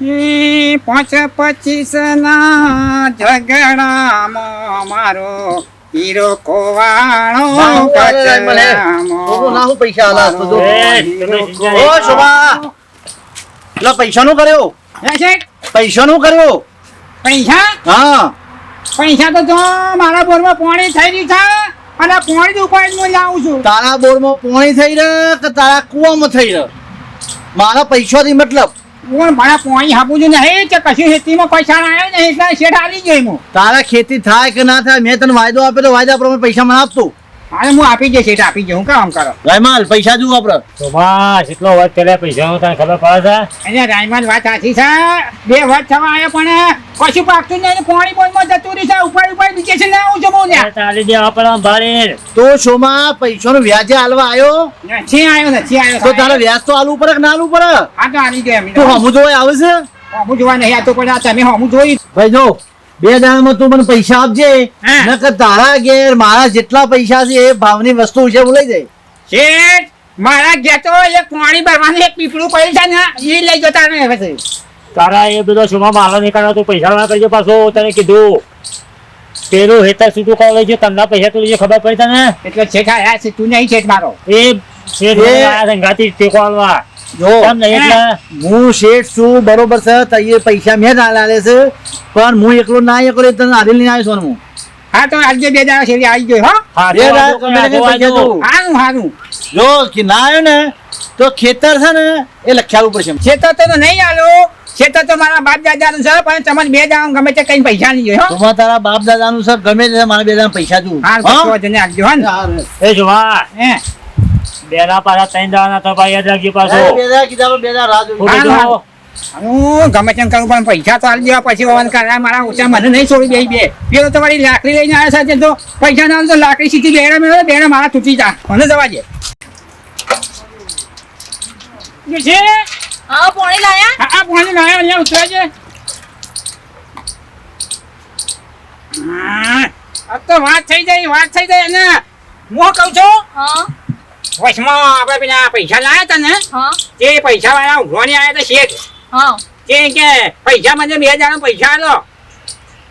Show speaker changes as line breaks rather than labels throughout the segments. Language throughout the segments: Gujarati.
$5.25 ના ઝઘડામાં મારો હીરો કોવાળો
પૈસાનું કર્યો પૈસાનું કર્યો
પૈસા
હા
પૈસા તો મારા બોરમાં પાણી થઈ રહ્યું છે અને પાણી ઉપાડી હું લાવું છું.
તારા બોરમાં પાણી થઈ રહ્યો કે તારા કુવામાં થઈ રહ્યો? મારા પૈસાથી મતલબ
મારા પાણી આપવું છું નહીં કે કશું ખેતીમાં પૈસા આવ્યો નહીં એટલે શેઠ આવી ગયો હું.
તારા ખેતી થાય કે ના થાય મેં તને વાયદો આપ્યો તો વાયદા પ્રમાણે પૈસા મને આપતો.
હા હું આપી જઈશ શેઠ આપી જઉં કામ કરો
રાયમાલ પૈસા જુ વાપરો
તો બસ એટલો વાત કરે પૈસાનો તને ખબર પડે છે?
એટલે રાયમાન વાત સાચી છે 2 વર્ષ થવા આવ્યા પણ કશું પાકતું નહીં પાણી બોલમાં જતું રહી છે ઉપાડી બીજે છે ના આવું છું બહુ ને
ચાલી દેવા પડે ભાડે.
તો શોમાં પૈસાનો વ્યાજે હાલવા આવ્યો
નથી આવ્યો
તો તારે વ્યાજ તો હાલવું પડે કે ના હાલવું પડે?
હા તો આવી ગયા
તું હમું જોવા આવે છે?
હમું જોવા નહીં આવતો પણ આ તમે હમું જોઈ
ભાઈ જો 2 દાડામાં તું મને પૈસા આપજે
હા.
નકર તારા ઘેર મારા જેટલા પૈસા છે એ ભાવની વસ્તુ છે હું લઈ જાય.
શેઠ મારા ઘેર તો એક પાણી ભરવાનું એક પીપળું પડ્યું છે ને એ લઈ જતા ને હવે
તારા એ બધો શુભા માલો નહીં કરવા તું પૈસા ના કરજો પાછો તને કીધું પેલું હેતર છૂટું કર લેજો તમને પૈસા તો ખબર પડી તને
એટલે શેઠ આયા છે તું નહીં શેઠ મારો
એ શેઠ સંગાતી ટેકો આલવા
જો
કેમ નહીં એટલે
હું શેઠ છું બરોબર છે તો એ પૈસા મેં જ હાલે છે પણ હું એકલો ના એકલો તને આદેલ લઈને આવ્યો છું હું.
હા તો આજે 2 દાડા શેરી આવી ગયો હો
હા,
બે
તો
દાડા
વાંધો
તમે
નહીં,
પૈસા
વાંધો.
દઉં.
હારું
જો કે ના આવ્યો ને તો ખેતર છે ને એ લખ્યાવું પડશે.
ખેતર તો નહીં આલો ખેતર તો મારા બાપ દાદાનું છે પણ તમને 2 દાડા ગમે તે કઈ પૈસા નહીં જોઈએ હો
તમારા તારા બાપ દાદાનું સર ગમે તે મારા 2 દાડા પૈસા દઉં.
હા
હા?
તો જને આપજો હો ને
એ જોવા
હે
બેના પાછા 3 દાડાના તો ભાઈ યાદ રાખજો પાછો.
બે દાડા કીધા પણ 2 દાડા રાહ જોઈ.
ખોટું
હા,
જો.
હું ગમે તેમ કરું પણ પૈસા તો આલી દેવા પછી હોવાનું કારણ મારા ઓછા મને નહીં છોડી બે પેલો તમારી લાકડી લઈને આવ્યા સાથે તો પૈસા ના તો લાકડી સીધી બેડા મારા તૂટી જા મને જવા દે છે
હા પોણી લાયા
આ પાણી લાયા અહીંયા ઉતરાય છે આ તો વાત થઈ જાય અને હું કહું છું
હા
વચમાં આપણે પેલા પૈસા લાયા હતા ને
હા
તે પૈસા વાળા ઉઘવાની આવ્યા હતા શેઠ
હા
કે પૈસા મને 2 દાડા પૈસા આલો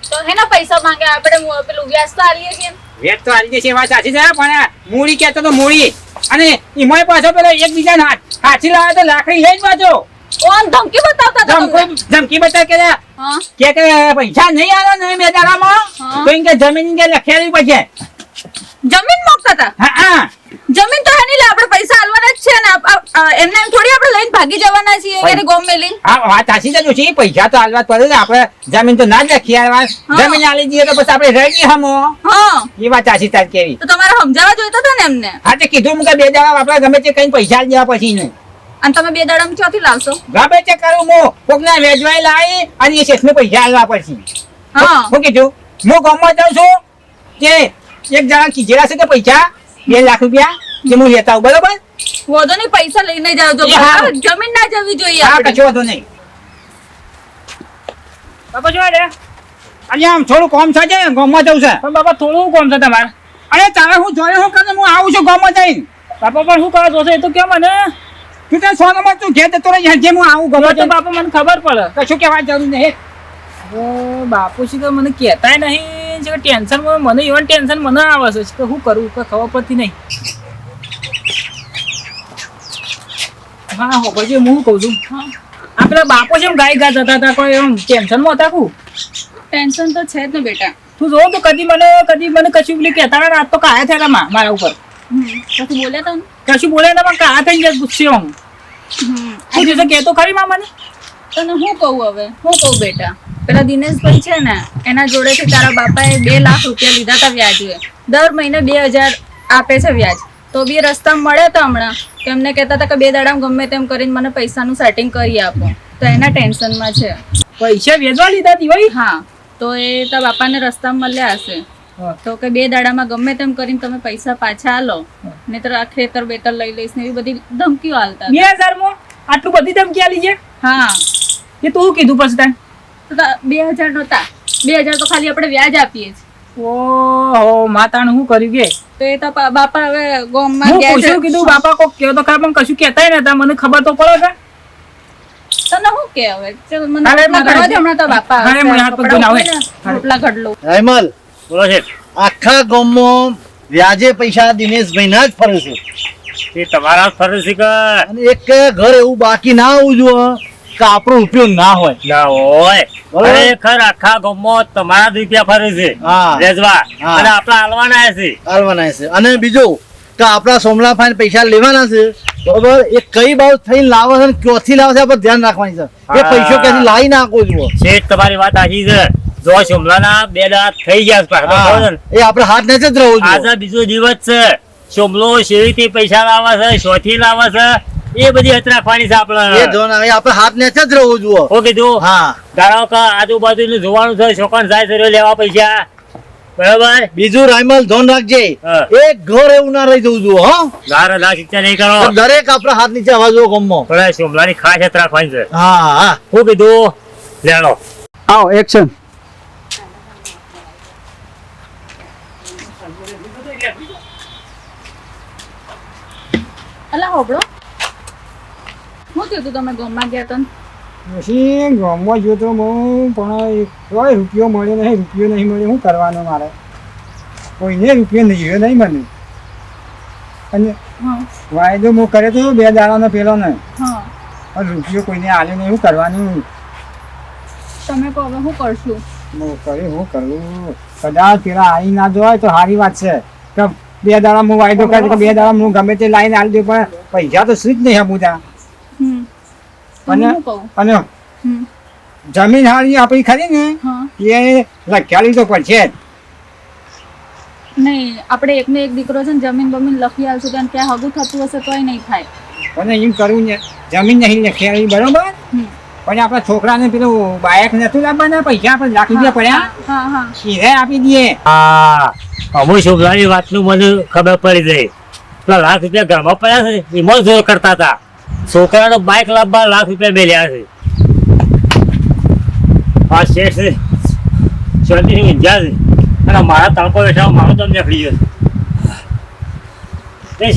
તો હેના પૈસા માંગે આપણે પેલું વ્યાજ તો આલીએ છીએ
વેટ તો આલી જશે વાત સાચી છે પણ મૂડી કહેતો તો મૂડી અને એમાંય પાછો પેલો એકબીજાને હાથી લાવે તો લાકડી લઈ જ પાછો
કોણ ધમકી બતાવતા હતા તમને?
ધમકી બતા
હા
કે પૈસા નહીં આલો ને 2 દાડામાં
હા.
તો કે જમીન કે લખેલી પછી
જમીન માંગતા હતા
હા
જમીન તો હેની લે આપણે પૈસા આલવાના જ છે ને એમને એમ થોડી આપણે લઈને ભાગી જવાના છીએ એને ગોમ મેલી
હા વાત સાચી છે જોશી પૈસા તો આલવા જ પડે ને આપણે જમીન તો ના જ લખી આલવા જમીન આલી દઈએ તો પછી આપણે રહી હમો
હા
એ વાત સાચી તાર કેવી
તો તમારે સમજાવવા જોઈતા હતા ને એમને
હા તે કીધું કે 2 દાડા આપણે ગમે તે કઈ પૈસા આલી દેવા પછી નહીં
અને તમે 2 દાડામાં ચોથી લાવશો
ગમે તે કરું હું કોકના વેચવાઈ લાવી અને એ શેઠને પૈસા આલવા પછી
હા
હું કીધું હું ગામમાં જાઉં છું કે એક જણા કીધેલા છે કે પૈસા 2 લાખ રૂપિયા કે હું લેતા આવું બરોબર
વધુ નહીં પૈસા લઈને જાવ જો
એ હા.
જમીન ના જવી જોઈએ
હા
આપણે.
કશો વાંધો નહીં બાપા જોવા દે અહીંયા આમ થોડું કોમ છે ગામમાં જવું છે
પણ બાપા થોડું કોમ છે તમારે.
અરે તારે હું જોડે હું કરે હું આવું છું ગામમાં જઈને
બાપા પણ શું કરો છો એ તો કેમ મને
તું ત્યાં 100 નંબર તું ઘેર જતો રહી જે હું આવું
તો
ગામમાં
બાપા મને ખબર પડે.
કશું કહેવા જરૂર નહીં
બાપુજી તો મને કહેતાય નહીં છે કે ટેન્શન મને ઇવન ટેન્શન મને આવે છે કે શું કરું કે ખબર પડતી નહીં. હા હો પછી હું કહું છું આ પેલા બાપો છે એમ ગાય ગા જતા હતા કોઈ એમ ટેન્શનમાં હતા કું
ટેન્શન તો છે જ ને બેટા
તું જો તો કદી મને કશું પેલી કહેતા ને આજ તો કાયા થયા મારા ઉપર
પછી બોલ્યા તમે
કશું બોલે ને પણ કાયા થઈ જાય ગુસ્સે હું શું દિવસે કહેતો ખરી માં મને
તને હું કહું હવે હું કહું બેટા પેલા દિનેશભાઈ છે ને એના જોડેથી તારા બાપાએ 2 લાખ રૂપિયા લીધા હતા વ્યાજે દર મહિને 2000 આપે છે વ્યાજ તો બી રસ્તામાં મળ્યા હતા હમણાં તો એમને કહેતા હતા કે 2 દાડામાં ગમે તેમ કરીને મને પૈસાનું સેટિંગ કરી આપો તો એના ટેન્શનમાં છે
પૈસા વેચવા લીધા દિવાળી
હા તો એ તારા બાપાને રસ્તામાં મળ્યા હશે તો કે 2 દાડામાં ગમે તેમ કરીને તમે પૈસા પાછા આલો નહીતર આ ખેતર બેતર લઈ લઈશ ને એવી બધી ધમકીઓ આલતા
2000 માં આટલું બધી ધમકી આલી છે
હા
એ તું કીધું પછી તાન
તો 2000 નહોતા 2000 તો ખાલી આપણે વ્યાજ આપીએ છીએ
ઓહો માતાનું શું કર્યું કે
તો એ તો બાપા હવે ગોમમાં
હું
ગયા છે
પૂછ્યું કીધું બાપા કોક કયો તો ખરા પણ કશું કહેતાય નતા મને ખબર તો પડે કે
તને શું કે હવે ચલ મને
અરે
રોટલા
મારા
ઘડવા દે, હમણાં તો બાપા
અરે મને હાથ પગ ધોઈને આવે.
રોટલા ઘડલો
હેમલ
બોલો છે
આખા ગામમાં વ્યાજે પૈસા દિનેશભાઈ ના જ ફરે છે
એ તમારા ફરજ છે કે
અને એક ઘર એવું બાકી ના આવવું જોઈએ કે આપણો ઉપયોગ ના હોય
ના હોય
બરોબર.
ખરેખર આખા ગામમાં તમારા જ રૂપિયા ફરે છે
હા.
વેચવા
હા.
અને આપણા હાલવાના છે
હાલવાના છે અને બીજું કે આપણા સોમલા ફાઈન પૈસા લેવાના છે બરોબર એ કઈ બાજુ થઈને લાવે છે અને ક્યાંથી લાવે છે આપણે ધ્યાન રાખવાની છે એ
હા.
પૈસો ક્યાંથી લાવી નાખવો જોઈએ
શેઠ તમારી વાત સાચી છે જો શોમલાના 2 દાંત થઈ ગયા છે પાછા,
હા.
બરોબર ને?
એ આપણે હાથ ને જ રહેવું જોઈએ
આજે બીજો દિવસ છે શોમલો શેરીથી પૈસા લાવે છે શોથી લાવે છે એ બધી હત રાખવાની છે
એ
આપણે
જોવાનું એ આપણે હાથ ને જ રહેવું જોઈએ
હું કીધું
હા
ધારો કે આજુબાજુનું જોવાનું છે છોકરા જાય છે લેવા પૈસા બરાબર
બીજું રાયમલ ધોન રાખજે
હા.
એક ઘર એવું ના રહી જવું જોઈએ હો
ના શિક્ષા નહીં કરો
દરેક આપણા હાથ નીચે આવવા જોઈએ ગામમાં
પણ શોમલાની ખાસ હત રાખવાની છે
હા હા
હું કીધું લેણો
આવો એક્શન.
અલા હોબળો શું થયું તું તમે ગામમાં ગયા તા
પછી ગામમાં ગયો તો હું પણ કોઈ રૂપિયો મળ્યો નહીં મળ્યો શું કરવાનું મારે કોઈને રૂપિયો નહીં મને અને
હા
વાયદો હું કર્યો તો 2 દાડાનો પેલો ને
હા
પણ રૂપિયો કોઈને આલ્યો નહીં શું કરવાનું
તમે કહો હવે શું કરશું
હું કર્યું હું કરું કદાચ પેલા આવી ના જોવાય તો સારી વાત છે કે 2 દાડા હું વાયદો કર્યો કે 2 દાડા હું ગમે તે લાઈને આલી દઉં પણ પૈસા તો શું જ નહીં આપું
હમ તમે
અને
શું કહું
અને
હમ
જમીન હારી આપણી ખરી ને
હા
એ લખ્યાલી તો પડશે જ.
નહીં આપણે એકને એક દીકરો છે ને જમીન બમીન લખી આવશું તો ત્યાં હગું થતું હશે તોય નહીં થાય
અને એમ કરવું ને જમીન નહીં લખ્યાલી બરોબર
હમ.
પણ આપણા છોકરાને પેલું બાયક નતું લાવવાના પૈસા આપણે લાખ રૂપિયા પડ્યા
હા હા
સીધે આપી દઈએ.
હા અમુક શોભલાની વાતનું મને ખબર પડી ગઈ પેલા લાખ રૂપિયા ઘરમાં પડ્યા છે એમાં જોર કરતા હતા છોકરાનો બાઇક લાવવા લાખ રૂપિયા મેલ્યા છે આ શેઠ છે શાંતિથી ઊંઝા છે અને મારા તડકો બેઠા મારો દમ નીકળી ગયો એ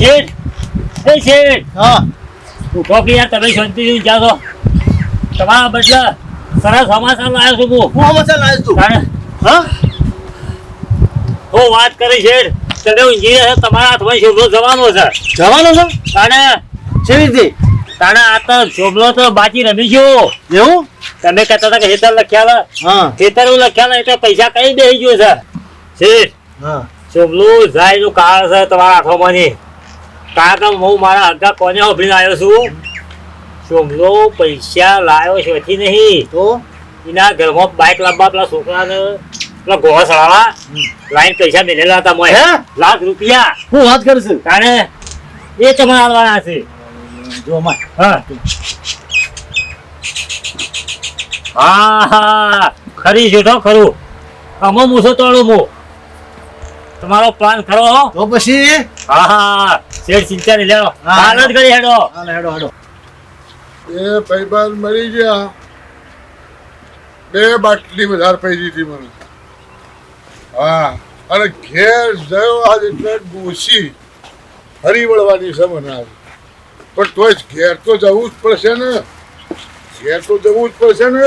શેઠ
હા
ઉઠો કે યાર તમે શાંતિથી ઊંઝા છો તમારા બદલે સરસ સમાચાર લાવ્યો છું હું
હું મસાલ લાવીશ તું
તાણે
હા
હું વાત કરી છે તમે ઊંઘી છે તમારા હાથમાં શોભલો જવાનો છે
જવાનું છે
તાણે
કેવી રીતે
તાણે આ તો શોભલો તો બાજી રમી ગયો
એવું
તમે કહેતા હતા કે હેતર લખ્યા
હા
હેતર લખ્યા એટલે પૈસા કઈ બેસી ગયો છે શેઠ
હા
શોભલું જાય નું કારણ છે તમારા હાથોમાંથી કારણ કે હું મારા હગા કોને ઉભીને આવ્યો છું શોભલો પૈસા લાવ્યો છે નહીં
તો
એના ઘરમાં બાઇક લાવવા પેલા છોકરાને પેલા ગોળા સળાવા લાઈન પૈસા મેલેલા હતા મોય
હે?
લાખ રૂપિયા
હું વાત કરીશ
તાણે એ તમારે આવવાના છે
જો માં
હા હા હા ખરી છે તો ખરું આમાં મૂસો તોડું હું તમારો પ્લાન ખરો હો?
તો પછી
હા હા શેઠ ચિંતા નહીં લેવો
હા.
હાલ જ કરી હેડો
હાલો હેડો હેડો
એ ભાઈબંધ મરી ગયા 2 બાટલી વધારે પડી દીધી મને હા અને ઘેર જયો આજ એટલે ડોસી ફરી વળવાની છે મને આજ પણ તોય ઘેર તો જવું જ પડશે ને ઘેર તો જવું જ પડશે ને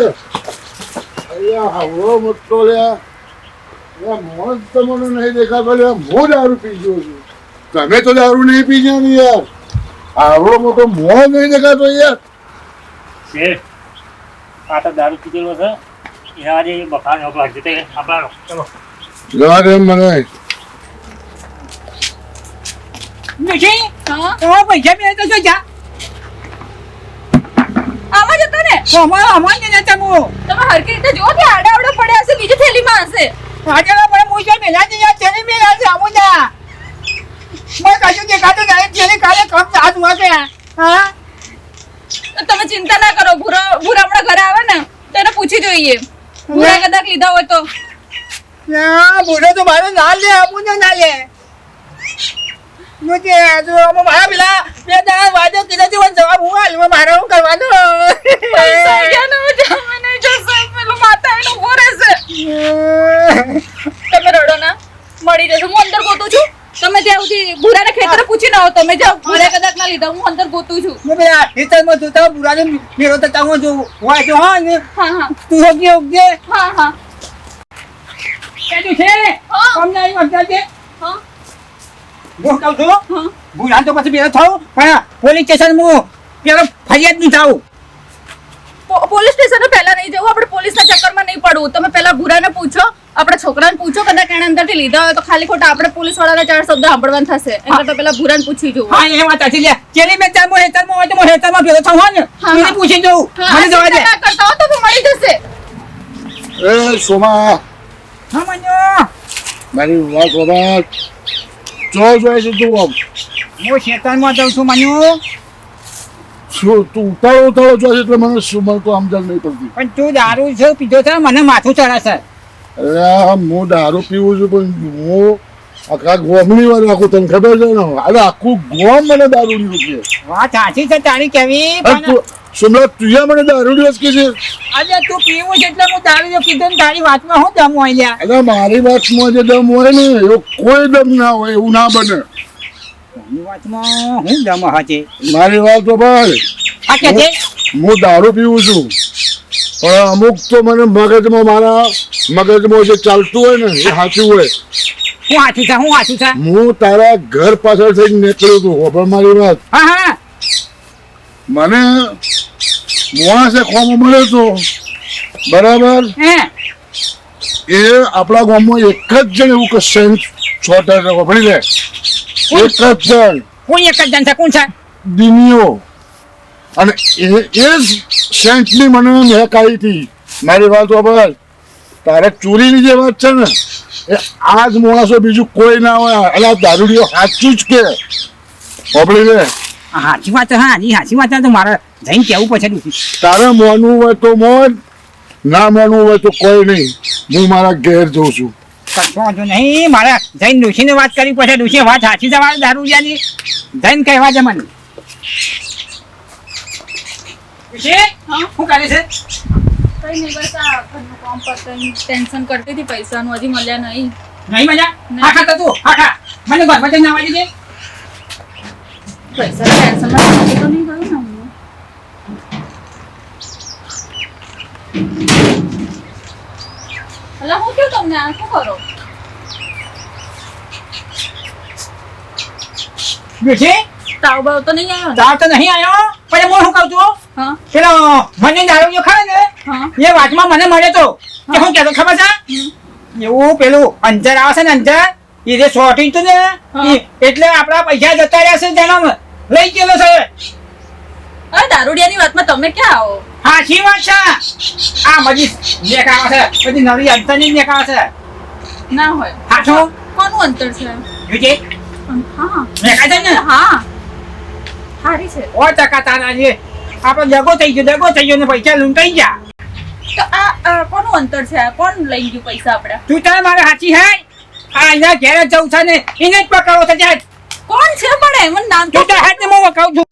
અહીંયા હાવડો મોટો લ્યા મોજ તમને નહીં દેખાતો લ્યા હું દારૂ પી ગયો છું તમે તો દારૂ નહીં પી ગયા ને યાર હાવડો મોટો મોજ નહીં દેખાતો યાર
શેઠ આ તો દારૂ પીધેલો છે એના આજે બખાર નોકલા જીતે આપણા ચલો
જવા દે મને
નથી
હા
તમારા પૈસા મેળવે તો શું જા
આમાં જતો ને
અમાર ને નતા હું
તમે હરકી રીતે જો કે આડા આવડા પડ્યા હશે બીજી થેલીમાં હશે
આજેલા પણ હું જે મેલા છે યાર ચલી મેલા છે આમુદા મેં કશું દેખાતું નહીં ચલી કાલે કમ સાથ વાગે હા
તો તમે ચિંતા ના કરો ભૂરા હમણાં ઘરે આવે ને તો એને પૂછી જોઈએ ભૂરા કદાચ લીધા હોય તો
ના બુઢો તો મારો ના લે આમુદા ના લે નો કે જો મારા પેલા 2 દાડા વાજો કીધા છે જવાબ હું આલું મારે શું કરવાનું
પૈસા ગયા ને તમે નહીં જશે પેલો માતા એનો ઉભો રહેશે તમે રડો ના મળી જશે હું અંદર ગોતું છું તમે ત્યાં સુધી ભૂરાને ખેતરે પૂછી ના આવો તમે જાઓ ભૂરા કદાચ ના ના લીધા હું અંદર ગોતું છું.
હું પેલા ખેતરમાં જોતા બુરાને મેળો થતા હું જોઉં હોય તો હા ને
હા હા
તું હોગી હોગી
હા હા
કેતું છે
હા.
અમને અહીં વખત છે
હા
હું કહું છું
હા
બુરા તો પછી પેલો થયું પણ પોલીસ સ્ટેશન હું પેલો ફરિયાદ નહીં થાવું
પોલીસ સ્ટેશન પહેલા નહીં જવું, આપણે પોલીસના ચક્કરમાં નહીં પડવું. તમે પહેલા ભૂરાને પૂછો, આપણા છોકરાને પૂછો, કદાચ એને અંદરથી લીધા હોય તો ખાલી ખોટા આપણે પોલીસ વાળાના 4 શબ્દ સાંભળવાનું થશે. એના કરતા પહેલા ભૂરાને પૂછી જોવું.
હા એ વાત હતી લે ચેલી મેં ચાર હેતરમાં હોય તો હું હેતરમાં ભેગો થાઉં હોય ને
હા,
એને
હા.
પૂછી જોઉં
હા,
મને જવા દે
ના કરતા હો તો બી મળી જશે.
એ સોમા
હા મન્યો
મારી વાત બાબા ચો જોઈ છે તું આમ
હું શેતાનમાં જાઉં છું મન્યો
શું તું ઉતાળો જો એટલે મને શું મને તો સમજણ નહીં પડતી.
પણ તું દારૂ છે પીધો છે મને માથું ચડાશે
અરે હું દારૂ પીવું છું પણ હું આખા ગોમની વાત રાખું તને ખબર છે ને અરે આખું ગોમ મને દારૂડિયું કે
વાત સાચી છે તારી કેવી
અરે
પણ
તું સુમલા તુંએ મને દારૂડિયો જ કે છે
આજે તું પીવું છે એટલે હું દારૂ કીધું ને તારી વાતમાં હું દમ હોય લ્યા
અરે મારી વાતમાં જે દમ હોય ને એવો કોઈ દમ ના હોય એવું ના બને
તારી વાતમાં હું દમ હશે
મારી વાત તો ભાઈ
આ કે છે
હું દારૂ પીવું છું પણ અમુક તો મને મગજમાં મારા મગજમાં જે ચાલતું હોય ને એ સાચું હોય.
હું હાચું છે હું હાચું છે
હું તારા ઘર પાછળ થઈને નીકળ્યો હતો પણ મારી વાત
હા હા
મને મોણસે ખોમો મળ્યો હતો બરાબર
હે
એ આપણા ગામમાં એક જ જણ એવું કે સેન્ટ છોટા ભણી લે એક જ જણ
કોણ એક જ જણ છે કોણ છે
દિનિયો અને એ જ સેન્ટની મને મહેકાઈ હતી મારી વાત બરાબર તારે ચોરીની જે વાત છે ને એ આ જ માણસો બીજું કોઈ ના હોય એટલે આ દારૂડિયો સાચું જ કે ઓપડી લે
હાચી વાત છે હા હાચી વાત છે તો મારે જઈને કેવું પછી
તારે માનવું હોય તો મોન ના માનવું હોય તો કોઈ નહીં હું મારા ઘેર જઉં છું
કશો વાંધો નહીં મારે જઈને ડોશીને વાત કરી પછી ડોશી વાત સાચી છે મારે દારૂડિયાની જઈને કહેવા છે મને ડોશી,
હા?
શું કરે છે
કઈ નહીં, બસ આ ઘરનું કામ પતાઈને ટેન્શન કરતી હતી, પૈસાનું હજી મળ્યા નહીં.
નહીં મજા
નહીં.
આખા તો તું આખા મને ઘરમાં જઈને આવવા દીધે
પૈસાના ટેન્શનમાં સમજી તો નહીં ગયું ને હમણાં. અલા, હું થયું તમને? આ શું કરો?
ડોશી
તાવ બાવ તો નહીં આવ્યો ને?
તાવ તો નહીં આવ્યો પણ હું શું કહું છું
હા
પેલો મને દારૂડિયો ખાય ને
હા
એ વાતમાં મને મળે તો કે શું કહેતો ખબર છે એવું પેલું અંતર આવે છે ને અંતર એ જે શોર્ટિંગ હતું ને
હા.
એટલે આપણા પૈસા જતા રહ્યા છે જન્મ લઈ ગયેલો છે
અરે દારૂડિયાની વાતમાં તમે ક્યાં આવો?
હાચી વાત છે આ બધી લેખ આવે છે બધી નવી અંતરની લેખ આવે છે
ના હોય.
હાચું
કોનું અંતર છે?
જોજે
હા
લેખાય છે ને
હા સારી છે.
100% તારા જે આપણે દગો થઈ ગયો ને પૈસા લૂંટાઈ ગયા
તો આ કોનું અંતર છે? આ કોણ લઈ ગયું પૈસા આપડા?
તું તારે મારે હાચી હે આ એના ઘેર જ જવું છે ને એને જ પકડવો છે જાય
કોણ છે પણ એમનું નામ તો
તું તાર હાથ ને હું કહું છું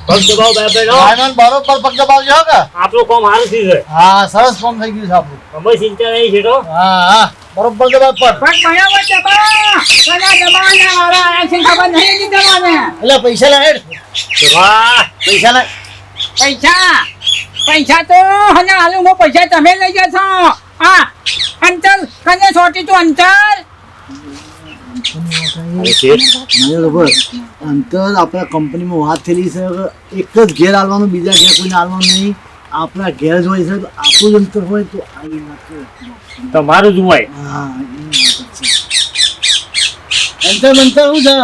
પગ દબાવ બે બેનો
આનંદ બરોબર પગ દબાવજો હો કે
આપણું કામ સારું થઈ જાય
હા સરસ કામ થઈ ગયું છે આપણું
અમે ચિંતા નહીં છે તો
હા હા બરોબર દબાવ પર
પણ બનાવો દબા કના દબાના વાળા આયા છે ખબર નહીં દીધા મને
એટલે પૈસા લે હેડ
વાહ
પૈસા લે
પૈસા તો હને હાલું હું પૈસા તમે લઈ જશો આ અંતર કને છોટી તું અંતર
મને ખબર અંતર આપણા કંપનીમાં વાત થયેલી છે કે એક જ ઘેર હાલવાનું બીજા ઘેર કોઈને હાલવાનું નહીં આપણા ઘેર જ હોય છે તો આપણું જ અંતર હોય તો આવી વાત છે.
તમારું જ હોય
હા એની વાત જ છે અંતર અંતર શું છે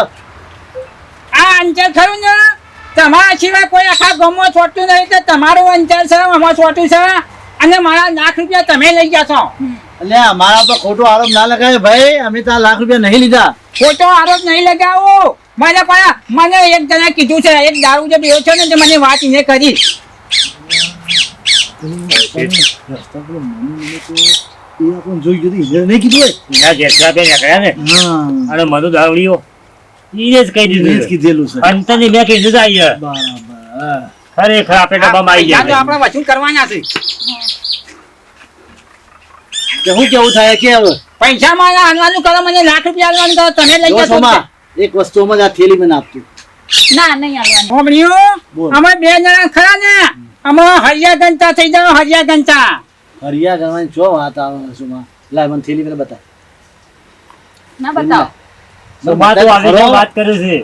આ અંતર ખરું ને તમારા સિવાય કોઈ આખા ગામમાં છોટતું નહીં તો તમારું અંતર છે આમાં છોટું છે અને મારા લાખ રૂપિયા તમે લઈ જશો
એટલે અમારા પર ખોટો આરોપ ના લગાવે ભાઈ અમે તો આ લાખ રૂપિયા નહીં લીધા
ખોટો આરોપ નહીં લગાવો મને એક જણા કીધું છે એક દારૂ જે પીવો છે ને તે મને વાત એને કરી
રસ્તા પેલો મને તો એ આપણને જોઈ ગયું એને નહીં કીધું હોય
એના જેટલા બે નીકળ્યા ને
હા
અને મનુ દાવડીઓ એને જ કહી
એને જ
દીધું
કીધેલું છે
અંતરની મેં કીધું છે અહીંયા
બરાબર
ખરેખર આપણે ડબ્બામાં આવી
પૈસા તો
ગયા
આપણે વસૂલ કરવાના છે
કે શું કેવું થાય કે હવે
પૈસા મારા હાલવાનું કરો મને લાખ રૂપિયા હાલવાનું કરો તમે લઈ
જો
જશો
સોમા, એક વસ્તુમાં જ આ થેલી મને આપતું
ના નહીં આવવાની.
હોમણીઓ,
બોલ.
અમે બે જણા ખરા ને અમે હરિયા ગંતા થઈ જાવ હરિયા ગંતા.
હરિયા કરવાની છો વાત આવે શું લાય મને થેલી મને બતા
ના બતાવો.
સુમા તો આવી રીતે વાત કરે છે.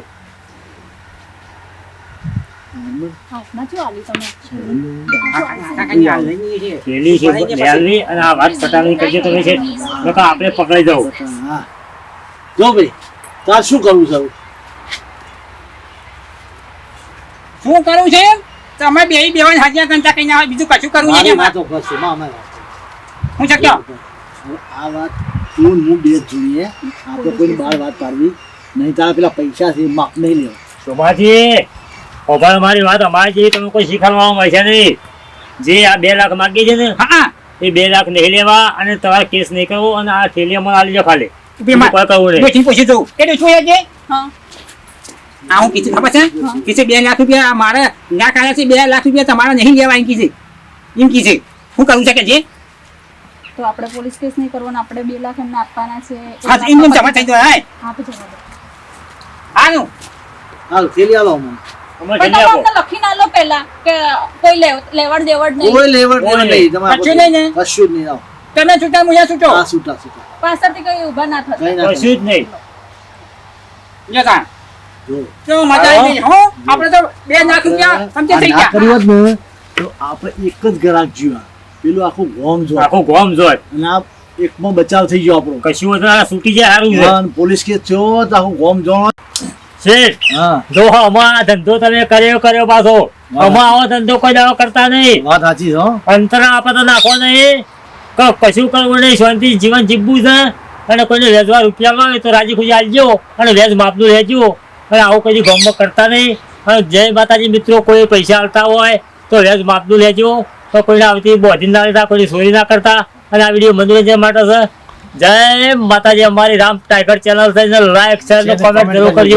હાથમાં શું આલી તમે?
પેલી છે લેલવી અને આ વાત પટાવી કરજે તમે છે નકર આપણે પકડાઈ જાવ.
હા જો ભાઈ તાર શું કરવું છે હવે?
શું કરવું છે તમે બે બેવાન હરિયા ગંતા કહીને આવે બીજું કશું કરવું
મારી
નહીં
વાતો કરશે માં અમે
હું શક્યો
આ વાત તું હું બે જ જોઈએ આપણે કોઈ બહાર વાત પાડવી નહીં તારા પેલા પૈસા છે માપ નહીં લેવા
સુમાજી ઓભાર મારી વાત અમારે જેવી તમે કોઈ શીખવાડવામાં મળશે નહીં. જે આ 2 લાખ માંગી છે ને
હા
એ 2 લાખ નહીં લેવા અને તમારે કેસ નહીં કરવો અને આ થેલી મને આલી દો ખાલી.
બેમાં
કોઈ કરવું નહીં.
બેઠી પૂછી દઉં એટલે શું છે
હા
આ હું કીધું ખબર છે કીધું 2 લાખ રૂપિયા મારે ના કાઢ્યા છે 2 લાખ રૂપિયા તમારે નહીં લેવા એમ કીધું એમ કીધું શું કરવું છે કે જે
તો આપણે પોલીસ કેસ નહીં કરવાનો, આપણે 2 લાખ એમને આપવાના છે.
હા એમ એમ જમા થઈ જાય
આપી જવા દો.
હાનું
હાલ થેલી આલો મને
અમારે
પણ
થેલી
તમે
આપો.
અમને લખીને આલો પહેલા કે કોઈ લેવડ દેવડ નહીં.
કોઈ લેવડ દેવડ નહીં તમારે
કશું નહીં ને?
કશું જ નહીં આવો
તમે છૂટા મુયા છૂટો
આ છૂટા છૂટા
પાછળથી કઈ ઊભા ના થતા.
કઈ ના
કશું જ નહીં.
જતા
જો
તો મજા આવી ગઈ હો આપણે તો 2 લાખ રૂપિયા સમજે થઈ
ના કર્યું
ગયા
હોત ને તો આપણે એક જ ગ્રાહક જીવા પેલું આખું ગોમ જો
આખું ગોમ જોય
અને આ એકમાં બચાવ થઈ ગયો આપણો
કશું હોય તો આ છૂટી જાય સારું છે.
અને પોલીસ કેસ થયો તો આખું ગોમ જો
શેઠ
હા
જો અમારો ધંધો તમે કર્યો પાછો અમારો આવો ધંધો કોઈ દાવો કરતા નહીં.
વાત સાચી છે હો
અંતરા આપણે તો નાખો નહીં કશું કરવું નહીં શાંતિ જીવન જીવવું છે અને કોઈને વેચવા રૂપિયા આવે તો રાજી ખુશી આલજો અને વેચ માપનું રહેજો અને આવું કઈ ગમમાં કરતા નહીં. અને જય માતાજી મિત્રો કોઈ પૈસા આલતા હોય તો વેચ માપનું લેજો તો કોઈને આવતી બોધી ના લેતા કોઈની ચોરી ના કરતા. અને આ વિડીયો મનોરંજન માટે છે. જય માતાજી. અમારી રામ ટાઈગર ચેનલ છે લાઈક શેર કોમેન્ટ જરૂર કરજો.